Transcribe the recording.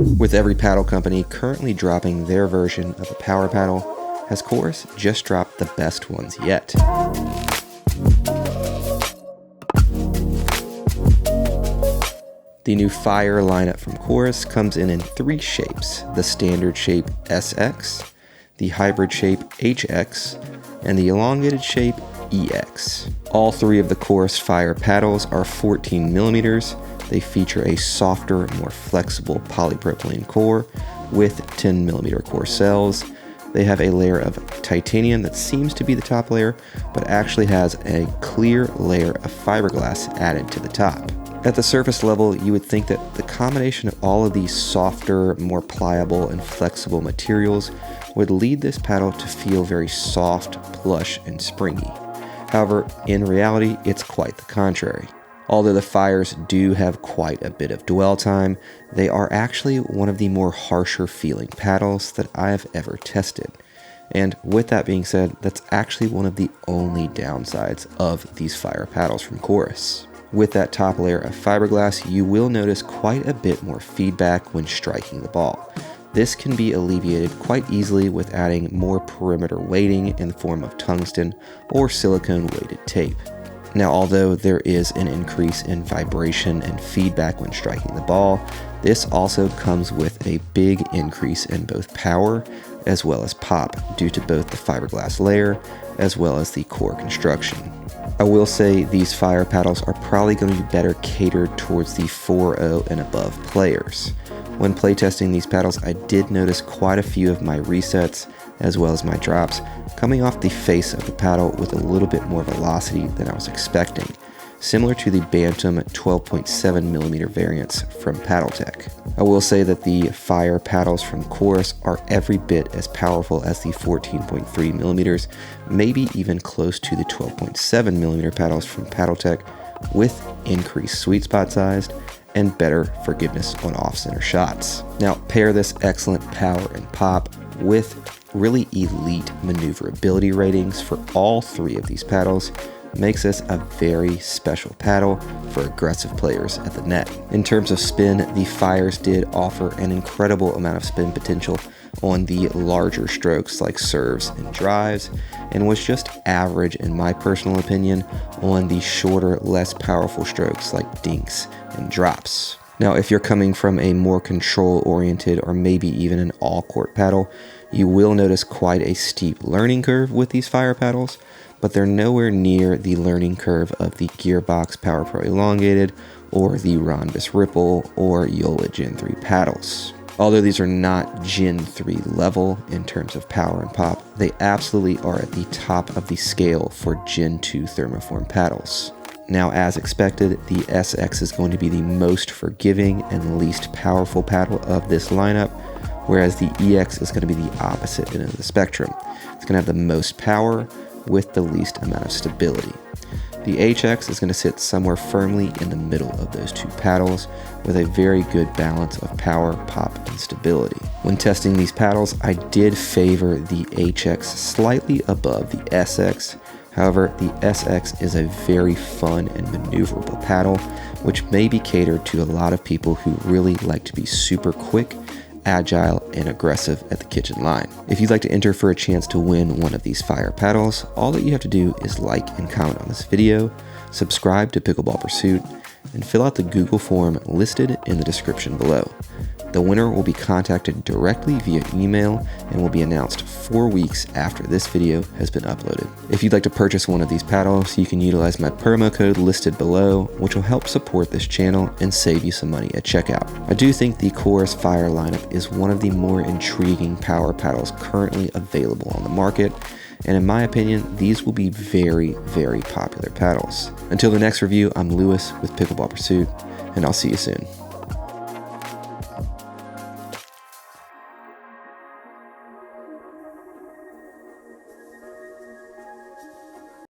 With every paddle company currently dropping their version of a power paddle, has Chorus just dropped the best ones yet? The new Fire lineup from Chorus comes in 3 shapes: the standard shape SX, the hybrid shape HX, and the elongated shape EX. All 3 of the Chorus Fire paddles are 14 millimeters. They feature a softer, more flexible polypropylene core with 10 millimeter core cells. They have a layer of titanium that seems to be the top layer, but actually has a clear layer of fiberglass added to the top. At the surface level, you would think that the combination of all of these softer, more pliable, and flexible materials would lead this paddle to feel very soft, plush, and springy. However, in reality, it's quite the contrary. Although the Fires do have quite a bit of dwell time, they are actually one of the more harsher feeling paddles that I have ever tested. And with that being said, that's actually one of the only downsides of these Fire paddles from Chorus. With that top layer of fiberglass, you will notice quite a bit more feedback when striking the ball. This can be alleviated quite easily with adding more perimeter weighting in the form of tungsten or silicone weighted tape. Now, although there is an increase in vibration and feedback when striking the ball, this also comes with a big increase in both power as well as pop due to both the fiberglass layer as well as the core construction. I will say these Fire paddles are probably going to be better catered towards the 4.0 and above players. When playtesting these paddles, I did notice quite a few of my resets as well as my drops coming off the face of the paddle with a little bit more velocity than I was expecting, similar to the Bantam 12.7mm variants from PaddleTech. I will say that the Fire paddles from Chorus are every bit as powerful as the 14.3mm, maybe even close to the 12.7mm paddles from PaddleTech, with increased sweet spot size and better forgiveness on off-center shots. Now, pair this excellent power and pop with really elite maneuverability ratings for all 3 of these paddles makes this a very special paddle for aggressive players at the net. In terms of spin, the Fires did offer an incredible amount of spin potential on the larger strokes like serves and drives, and was just average in my personal opinion on the shorter, less powerful strokes like dinks and drops. Now, if you're coming from a more control-oriented or maybe even an all-court paddle, you will notice quite a steep learning curve with these Fire paddles, but they're nowhere near the learning curve of the Gearbox Power Pro Elongated or the Rhombus Ripple or Yola Gen 3 paddles. Although these are not Gen 3 level in terms of power and pop, they absolutely are at the top of the scale for Gen 2 thermoform paddles. Now, as expected, the SX is going to be the most forgiving and least powerful paddle of this lineup, whereas the EX is going to be the opposite end of the spectrum. It's going to have the most power with the least amount of stability. The HX is going to sit somewhere firmly in the middle of those 2 paddles with a very good balance of power, pop, and stability. When testing these paddles, I did favor the HX slightly above the SX. However, the SX is a very fun and maneuverable paddle, which may be catered to a lot of people who really like to be super quick, agile, and aggressive at the kitchen line. If you'd like to enter for a chance to win one of these Fire paddles, all that you have to do is like and comment on this video, subscribe to Pickleball Pursuit, and fill out the Google form listed in the description below. The winner will be contacted directly via email and will be announced 4 weeks after this video has been uploaded. If you'd like to purchase one of these paddles, you can utilize my promo code listed below, which will help support this channel and save you some money at checkout. I do think the Chorus Fire lineup is one of the more intriguing power paddles currently available on the market, and in my opinion, these will be very, very popular paddles. Until the next review, I'm Lewis with Pickleball Pursuit, and I'll see you soon.